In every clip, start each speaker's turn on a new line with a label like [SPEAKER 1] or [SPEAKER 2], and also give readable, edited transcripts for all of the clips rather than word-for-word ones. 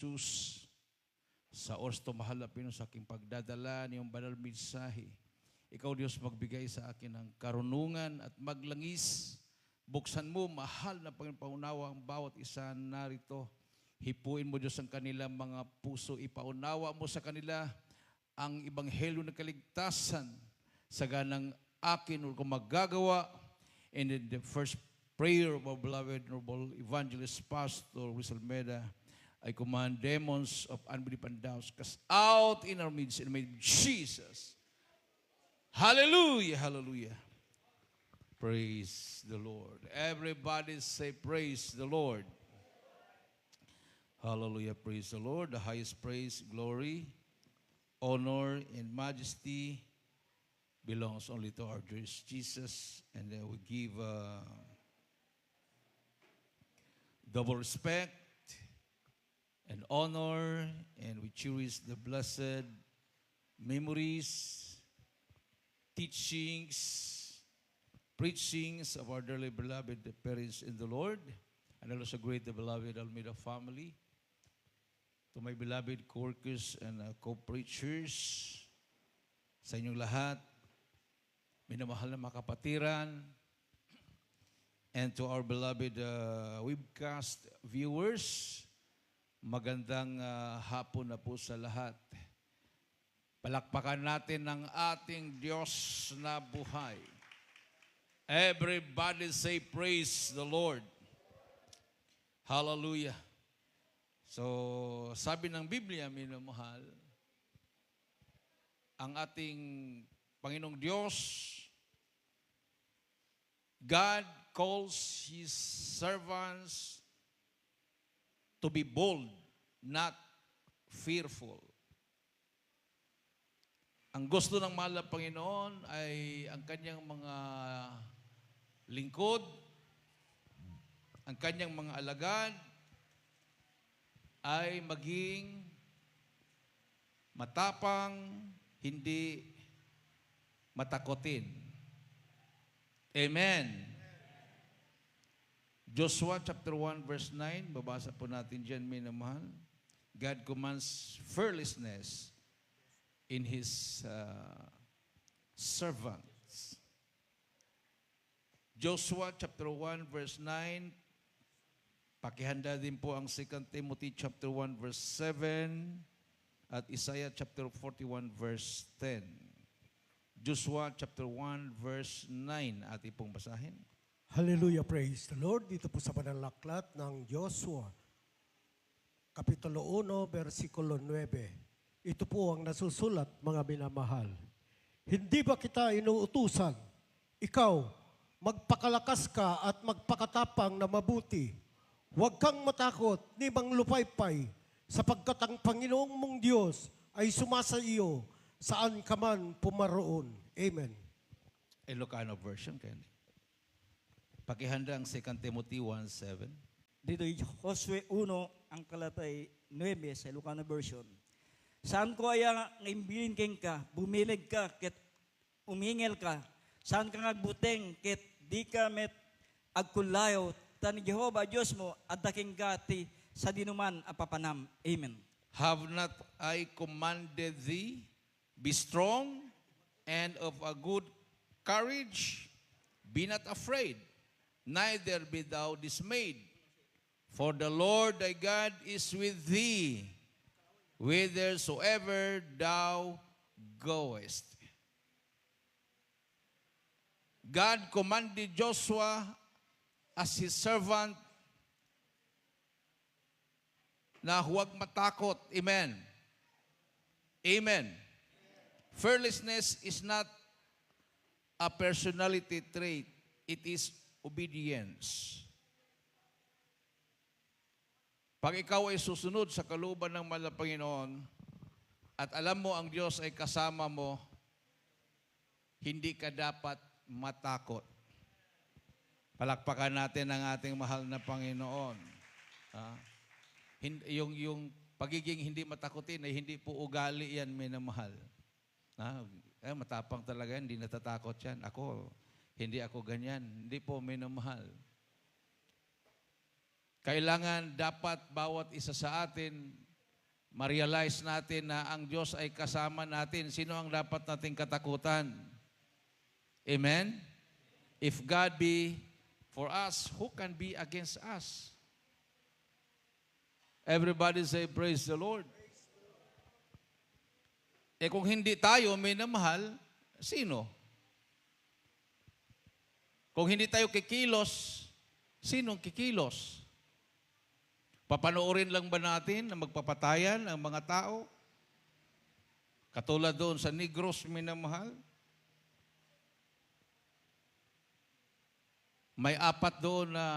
[SPEAKER 1] Jesus, sa oras to mahal na Panginoon, sa aking pagdadala niyong banal mensahe. Ikaw, Diyos, magbigay sa akin ng karunungan at maglangis. Buksan mo, mahal na Panginoon, paunawa ang bawat isa narito. Hipuin mo, Diyos, ang kanilang mga puso. Ipaunawa mo sa kanila ang ebanghelyo ng kaligtasan sa ganang akin o kung magagawa. And in the first prayer of our beloved noble evangelist Pastor Rizal Meda, I command demons of unbelief and doubts cast out in our midst in the name of Jesus. Hallelujah, hallelujah. Praise the Lord. Everybody say praise the Lord. Hallelujah, praise the Lord. The highest praise, glory, honor, and majesty belongs only to our dear Jesus. And we give double respect and honor, and we cherish the blessed memories, teachings, preachings of our dearly beloved parents in the Lord, and also great the beloved Almeida family. To my beloved co-workers and co-preachers, sa inyong lahat, minamahal na mga kapatiran, and to our beloved webcast viewers, magandang hapon na po sa lahat. Palakpakan natin ng ating Diyos na buhay. Everybody say praise the Lord. Hallelujah. So, sabi ng Biblia, minamahal, ang ating Panginoong Diyos, God calls His servants to be bold, not fearful. Ang gusto ng mahal na Panginoon ay ang kanyang mga lingkod, ang kanyang mga alagad, ay maging matapang, hindi matakotin. Amen. Joshua chapter 1 verse 9, babasa po natin dyan, minamahal. God commands fearlessness in His servants. Joshua chapter 1 verse 9, pakihanda din po ang 2 Timothy chapter 1 verse 7 at Isaiah chapter 41 verse 10. Joshua chapter 1 verse 9 ating pong basahin.
[SPEAKER 2] Hallelujah, praise the Lord. Dito po sa panalaklat ng Joshua, Kapitulo 1, versikulo 9. Ito po ang nasusulat, mga minamahal. Hindi ba kita inuutusan? Ikaw, magpakalakas ka at magpakatapang na mabuti. Huwag kang matakot ni manglupaypay, sapagkat ang Panginoong mong Diyos ay sumasa iyo saan ka man pumaroon. Amen.
[SPEAKER 1] Ilocano version, Kenny. Pakihanda ang 2 Timothy 1:7.
[SPEAKER 3] Dito Josue 1, ang kalatay 9 sa Ilocano version. Saan ko ay ngaimbilin keng ka, bumilig ka, ket umingel ka, saan ka ngagbuteng, ket di ka met agkulayo, tan Jehova Diyos mo, adaking gati sa dinuman apapanam. Amen.
[SPEAKER 1] Have not I commanded thee, be strong and of a good courage, be not afraid, neither be thou dismayed, for the Lord thy God is with thee, whithersoever thou goest. God commanded Joshua as His servant na huwag matakot. Amen. Amen. Fearlessness is not a personality trait. It is obedience. Pag ikaw ay susunod sa kalooban ng mahal na Panginoon at alam mo ang Diyos ay kasama mo, hindi ka dapat matakot. Palakpakan natin ang ating mahal na Panginoon. Yung pagiging hindi matakotin ay hindi po ugali yan, minamahal. Matapang talaga yan, hindi natatakot yan. Hindi ako ganyan. Hindi po, minamahal. Kailangan dapat bawat isa sa atin ma-realize natin na ang Diyos ay kasama natin. Sino ang dapat nating katakutan? Amen? If God be for us, who can be against us? Everybody say, praise the Lord. Kung hindi tayo minamahal, sino? Kung hindi tayo kikilos, sinong kikilos? Papanoorin lang ba natin na magpapatayan ang mga tao? Katulad doon sa Negros minamahal? May 4 doon na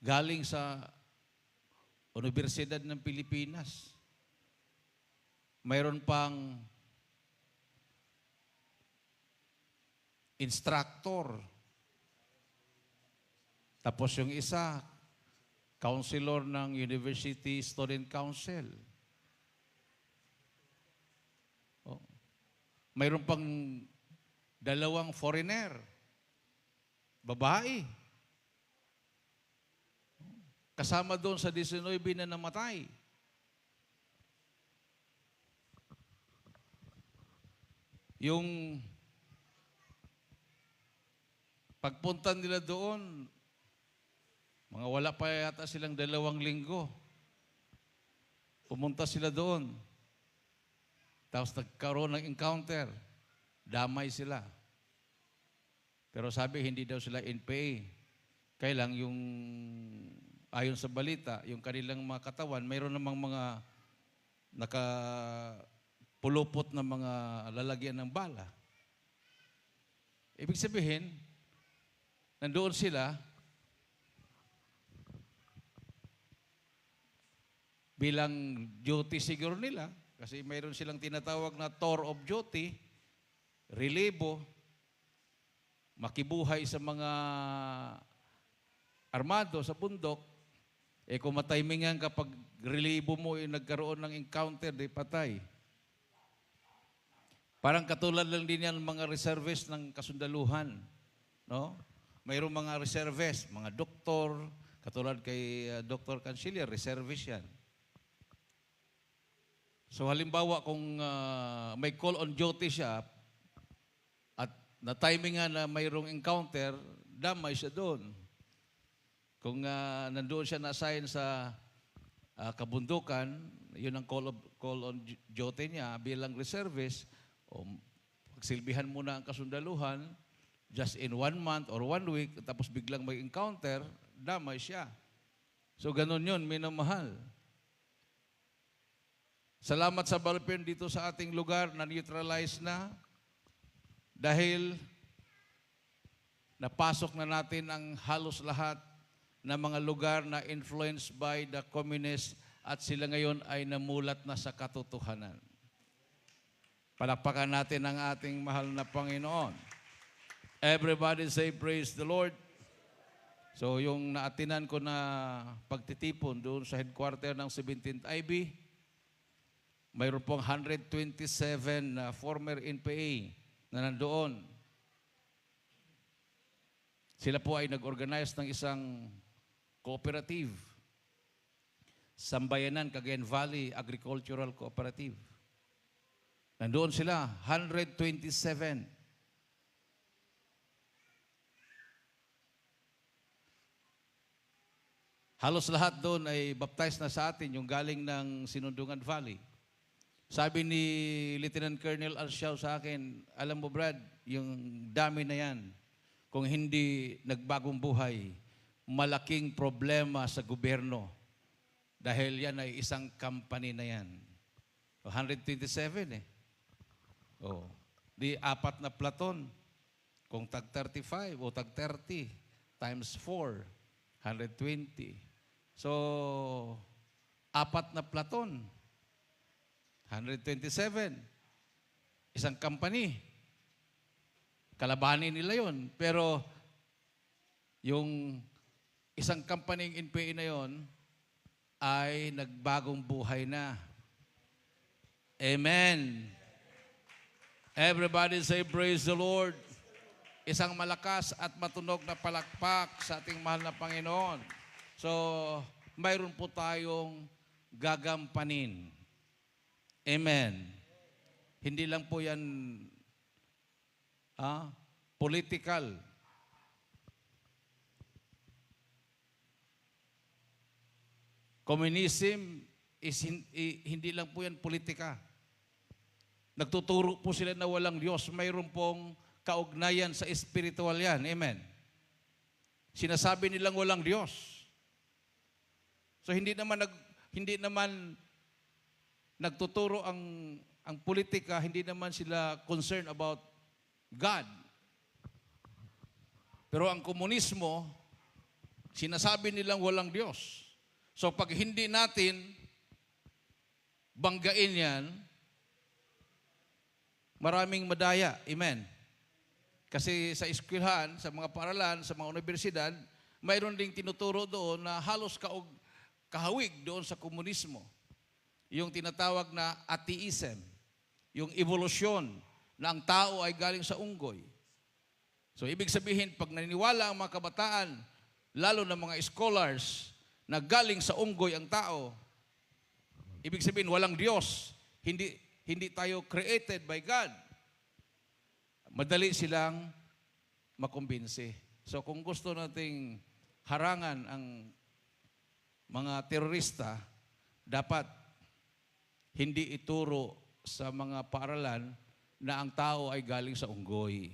[SPEAKER 1] galing sa Universidad ng Pilipinas. Mayroon pang instructor. Tapos yung isa, counselor ng University Student Council. Oh. Mayroon pang 2 foreigner. Babae. Kasama doon sa 19 na namatay. Yung pagpunta nila doon, mga wala pa yata silang 2 linggo. Pumunta sila doon. Tapos nagkaroon ng encounter. Damay sila. Pero sabi, hindi daw sila NPA. Kaya lang yung, ayon sa balita, yung kanilang mga katawan, mayroon namang mga nakapulupot na mga lalagyan ng bala. Ibig sabihin, nandoon sila bilang duty siguro nila, kasi mayroon silang tinatawag na tour of duty, relievo, makibuhay sa mga armado sa bundok. Kung matimingan kapag relievo mo nagkaroon ng encounter, di patay. Parang katulad lang din yan mga reservists ng kasundaluhan. No? Mayroong mga reservists, mga doktor, katulad kay Dr. Canciller, reservist yan. So halimbawa kung may call on duty siya at na-timing nga na mayroong encounter, damay siya doon. Kung nandoon siya na-assign sa kabundukan, yun ang call on duty niya bilang reservist, pagsilbihan muna ang kasundaluhan, just in 1 month or 1 week, tapos biglang may encounter, damay siya. So ganun yun, minamahal. Salamat sa Balpern dito sa ating lugar na neutralize na dahil napasok na natin ang halos lahat na mga lugar na influenced by the communists at sila ngayon ay namulat na sa katotohanan. Palakpakan natin ang ating mahal na Panginoon. Everybody say praise the Lord. So yung naatinan ko na pagtitipon doon sa headquarter ng 17th IB, mayroon pong 127 former NPA na nandoon. Sila po ay nag-organize ng isang cooperative, Sambayanan Cagayan Valley Agricultural Cooperative. Nandoon sila, 127. Halos lahat doon ay baptized na sa atin, yung galing ng Sinundungan Valley. Sabi ni Lieutenant Colonel Alciao sa akin, alam mo Brad, yung dami na yan, kung hindi nagbagong buhay, malaking problema sa gobyerno. Dahil yan ay isang company na yan. 127 eh. Oh. Di 4 na platon. Kung tag 35 o tag 30 times 4, 120. So, 4 na platon. 127. Isang company. Kalabanin nila yon. Pero, yung isang company NPA na yon ay nagbagong buhay na. Amen. Everybody say praise the Lord. Isang malakas at matunog na palakpak sa ating mahal na Panginoon. So, mayroon po tayong gagampanin. Amen. Hindi lang po yan political. Communism is hindi lang po yan politika. Nagtuturo po sila na walang Diyos. Mayroon pong kaugnayan sa espiritual yan. Amen. Sinasabi nilang walang Diyos. So hindi naman nagtuturo ang politika, hindi naman sila concerned about God. Pero ang komunismo, sinasabi nilang walang Diyos. So pag hindi natin banggain yan, maraming madaya. Amen. Kasi sa eskwelahan, sa mga paaralan, sa mga universidad, mayroon ding tinuturo doon na halos kahawig doon sa komunismo. Yung tinatawag na atheism, yung evolusyon na ang tao ay galing sa unggoy. So ibig sabihin, pag naniniwala ang mga kabataan, lalo na mga scholars, na galing sa unggoy ang tao, ibig sabihin, walang Diyos. Hindi tayo created by God. Madali silang makumbinsi. So kung gusto nating harangan ang mga terorista, dapat hindi ituro sa mga paaralan na ang tao ay galing sa unggoy.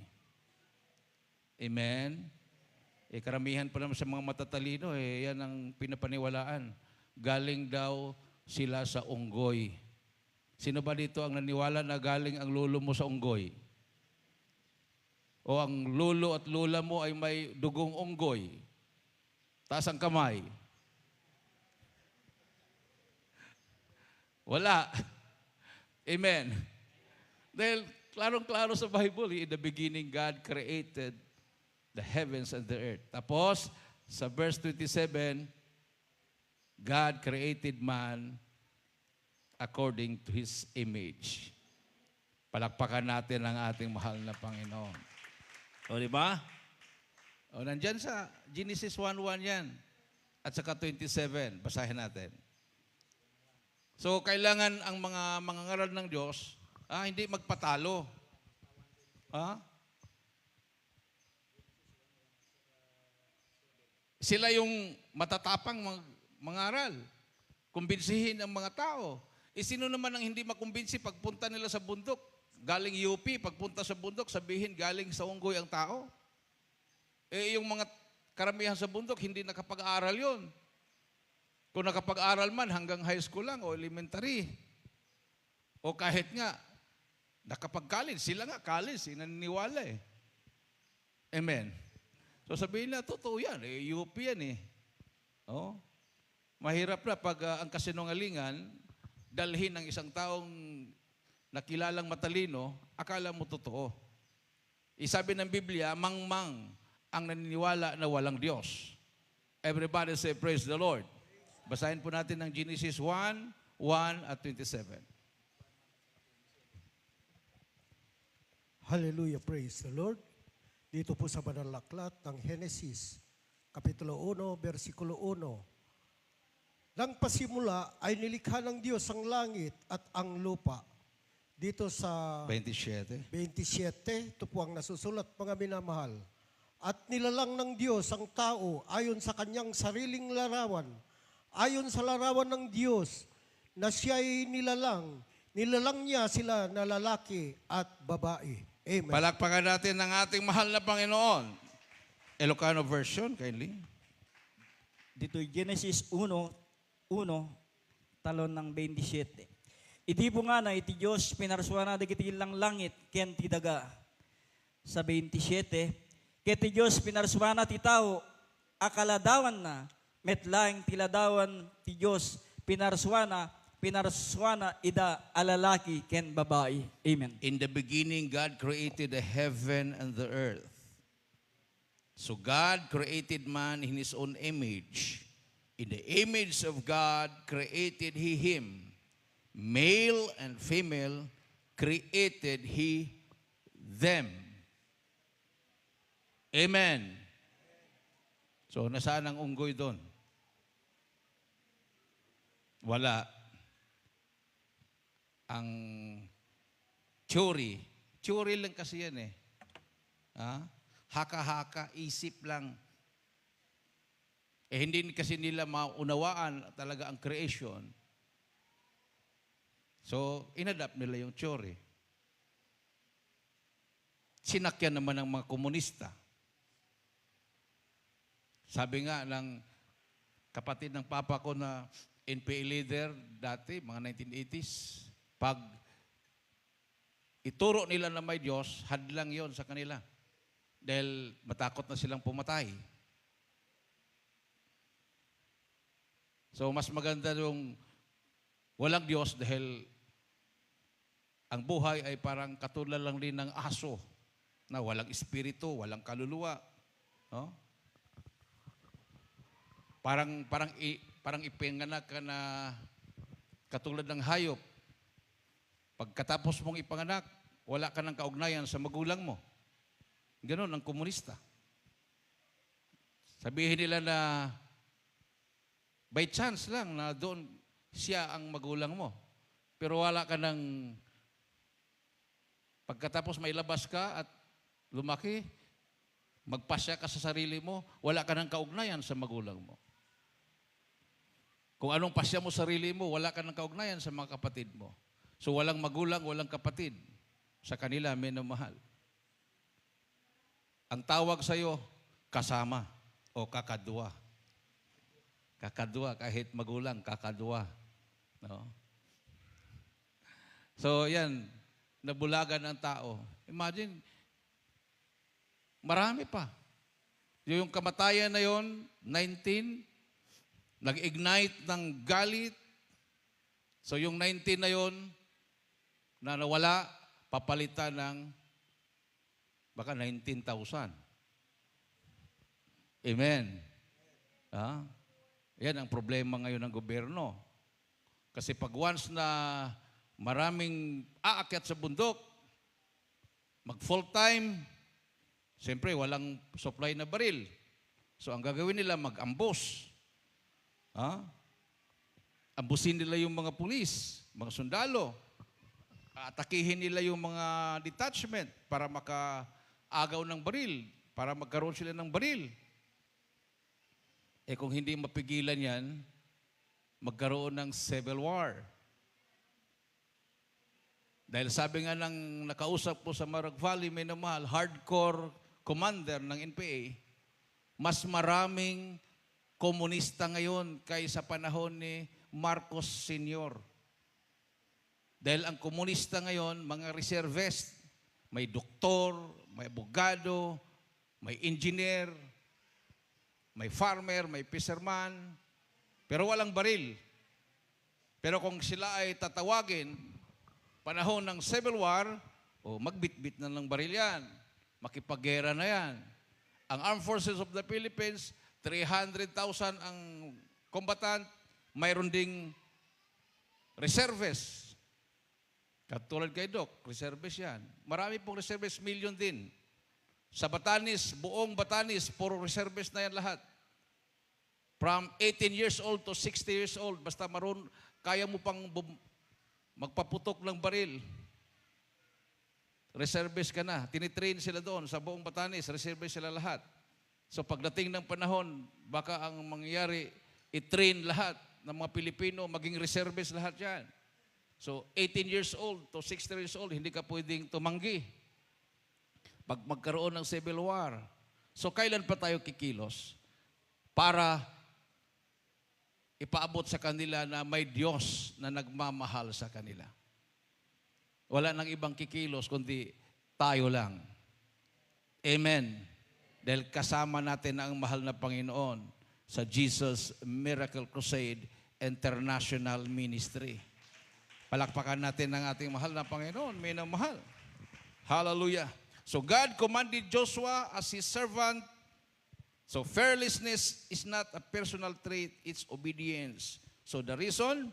[SPEAKER 1] Amen? Karamihan pa naman sa mga matatalino, yan ang pinapaniwalaan. Galing daw sila sa unggoy. Sino ba dito ang naniwala na galing ang lolo mo sa unggoy? O ang lolo at lola mo ay may dugong unggoy? Taas ang kamay. Wala. Amen. Dahil klarong-klaro sa Bible, in the beginning, God created the heavens and the earth. Tapos, sa verse 27, God created man according to His image. Palakpakan natin ang ating mahal na Panginoon. O, di ba? O, nandyan sa Genesis 1:1 yan. At saka 27, basahin natin. So, kailangan ang mga mangangaral ng Diyos, hindi magpatalo. Sila yung matatapang mangaral. Kumbinsihin ang mga tao. Sino naman ang hindi makumbinsi pagpunta nila sa bundok? Galing UP, pagpunta sa bundok, sabihin galing sa unggoy ang tao. Yung mga karamihan sa bundok, hindi nakapag-aaral yun. Kung nakapag-aral man, hanggang high school lang o elementary. O kahit nga, nakapag-college. Sila nga, college, naniniwala eh. Amen. So sabihin na, totoo yan. UP yan eh. Oh. Mahirap na pag ang kasinungalingan, dalhin ng isang taong nakilalang matalino, akala mo totoo. Isabi ng Biblia, mangmang ang naniniwala na walang Diyos. Everybody say, praise the Lord. Basahin po natin ng Genesis 1:1 at 27.
[SPEAKER 2] Hallelujah, praise the Lord. Dito po sa banal na aklat ng Genesis, Kapitulo 1, versikulo 1. Nang pasimula ay nilikha ng Diyos ang langit at ang lupa. Dito sa 27, ito po ang nasusulat, mga minamahal. At nilalang ng Diyos ang tao ayon sa kanyang sariling larawan. Ayon sa larawan ng Diyos na siya'y nilalang niya sila na lalaki at babae. Amen.
[SPEAKER 1] Palakpakan natin ang ating mahal na Panginoon. Ilocano version, kindly.
[SPEAKER 3] Dito Genesis 1:1, talon ng 27. Iti po nga na iti Diyos pinarswana dagiti lang langit ken ti daga. Sa 27, ket ti Diyos pinarswana ti tao akaladawan na metlaeng tiladawan ti Diyos pinarswana ida alalaki ken babae. Amen.
[SPEAKER 1] In the beginning, God created the heaven and the earth. So God created man in His own image. In the image of God created He him. Male and female created He them. Amen. So nasaan ang unggoy doon? Wala. Ang theory. Theory lang kasi yan eh. Ha? Haka-haka, isip lang. Hindi kasi nila maunawaan talaga ang creation. So, inadapt nila yung theory. Sinakyan naman ng mga komunista. Sabi nga ng kapatid ng papa ko na NPA leader dati, mga 1980s, pag ituro nila na may Diyos, hadlang yon sa kanila. Dahil matakot na silang pumatay. So, mas maganda yung walang Diyos dahil ang buhay ay parang katulad lang din ng aso na walang espiritu, walang kaluluwa. No? Parang ipinganak ka na katulad ng hayop. Pagkatapos mong ipanganak, wala ka ng kaugnayan sa magulang mo. Ganon ang komunista. Sabihin nila na by chance lang na doon siya ang magulang mo. Pero wala ka ng pagkatapos may labas ka at lumaki, magpasya ka sa sarili mo, wala ka ng kaugnayan sa magulang mo. Kung anong pasya mo sarili mo, wala ka ng kaugnayan sa mga kapatid mo. So walang magulang, walang kapatid. Sa kanila, minamahal. Ang tawag sa iyo, kasama o kakadwa. Kakadwa, kahit magulang, kakadwa. No? So yan, nabulagan ang tao. Imagine, marami pa. Yung kamatayan na yon, 19, nag-ignite ng galit. So yung 19 na yon, na nawala, papalitan ng baka 19,000. Amen. Yan ang problema ngayon ng gobyerno. Kasi pag once na maraming aakyat sa bundok, mag full time, siyempre walang supply na baril. So ang gagawin nila, mag-ambos. Ambusin nila yung mga pulis, mga sundalo. Atakihin nila yung mga detachment para makaagaw ng baril, para magkaroon sila ng baril. Kung hindi mapigilan yan, magkaroon ng civil war. Dahil sabi nga ng nakausap ko sa Marag Valley, may namahal, hardcore commander ng NPA, mas maraming komunista ngayon kaysa panahon ni Marcos Sr. Dahil ang komunista ngayon, mga reservist, may doktor, may abogado, may engineer, may farmer, may fisherman, pero walang baril. Pero kung sila ay tatawagin, panahon ng civil war, magbitbit na ng baril yan. Makipaggera na yan. Ang Armed Forces of the Philippines, 300,000 ang combatant, mayroon ding reservists. Katulad kay Doc, reservist yan. Marami pong reservist, million din. Sa Batanes, buong Batanes, puro reservist na yan lahat. From 18 years old to 60 years old, basta kaya mo pang magpaputok ng baril. Reservist ka na. Tinitrain sila doon sa buong Batanes, reservist sila lahat. So pagdating ng panahon, baka ang mangyayari, i-train lahat ng mga Pilipino, maging reservist lahat yan. So 18 years old to 60 years old, hindi ka pwedeng tumanggi. Pag magkaroon ng civil war. So kailan pa tayo kikilos? Para ipaabot sa kanila na may Diyos na nagmamahal sa kanila. Wala nang ibang kikilos, kundi tayo lang. Amen. Dahil kasama natin ang mahal na Panginoon sa Jesus Miracle Crusade International Ministry. Palakpakan natin ang ating mahal na Panginoon. May nang mahal. Hallelujah. So God commanded Joshua as His servant. So fearlessness is not a personal trait, it's obedience. So the reason,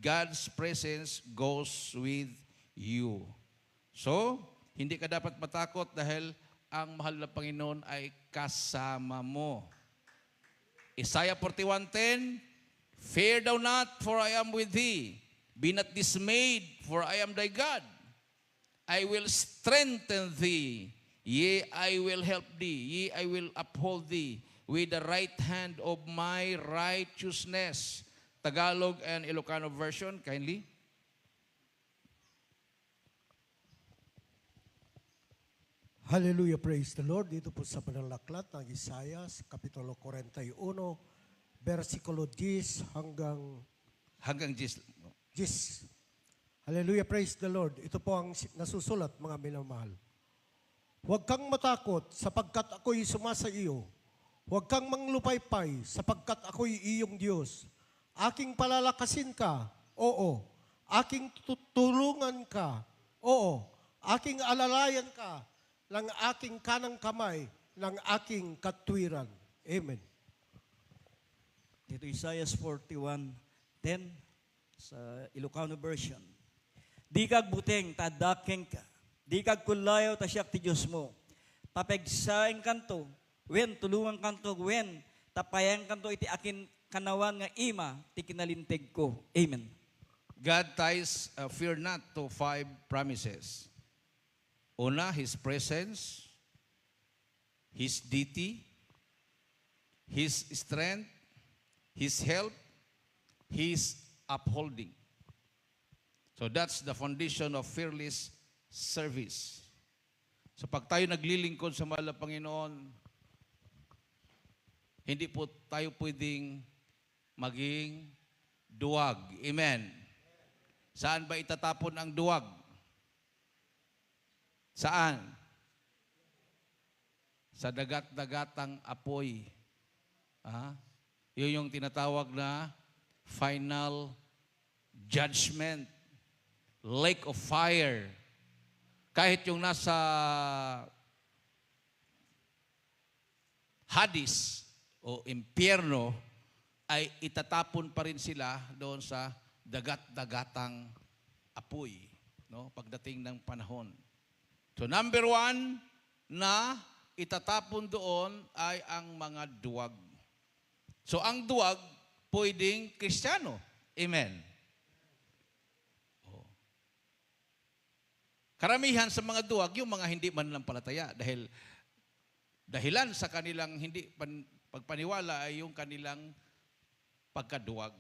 [SPEAKER 1] God's presence goes with you. So, hindi ka dapat matakot dahil ang mahal na Panginoon ay kasama mo. Isaiah 41:10, Fear thou not, for I am with thee. Be not dismayed, for I am thy God. I will strengthen thee. Yea, I will help thee. Yea, I will uphold thee with the right hand of my righteousness. Tagalog and Ilocano version, kindly.
[SPEAKER 2] Hallelujah, praise the Lord. Dito po sa panalaklat ng Isaiah, Kapitulo 41, versikulo 10
[SPEAKER 1] Hanggang 10.
[SPEAKER 2] 10. Hallelujah, praise the Lord. Ito po ang nasusulat, mga minamahal. Huwag kang matakot sapagkat ako'y sumasa iyo. Huwag kang manglupaypay sapagkat ako'y iyong Diyos. Aking palalakasin ka, oo. Aking tutulungan ka, oo. Aking alalayan ka ng aking kanang kamay, ng aking katwiran. Amen.
[SPEAKER 3] Dito Isaiah 41:10 sa Ilocano version. Di kag buteng tadaking ka. Di kag kulayo ta siyak ti Diyos mo. Tapegsaing kanto, wen tulungan kanto, wen tapayang kanto iti akin kanawan nga ima ti kinalintig ko. Amen.
[SPEAKER 1] God ties fear not to 5 promises. Una, His presence, His deity, His strength, His help, His upholding. So that's the foundation of fearless service. So pag tayo naglilingkod sa mahal na Panginoon, hindi po tayo pwedeng maging duwag. Amen. Saan ba itatapon ang duwag? Saan? Sa dagat-dagatang apoy. Yun yung tinatawag na final judgment. Lake of fire. Kahit yung nasa Hades o impyerno, ay itatapon pa rin sila doon sa dagat-dagatang apoy, no? Pagdating ng panahon. So number 1 na itatapon doon ay ang mga duwag. So ang duwag, pwedeng Kristiyano. Amen. Karamihan sa mga duwag, yung mga hindi mananampalataya dahil dahilan sa kanilang hindi pagpaniwala ay yung kanilang pagkaduwag.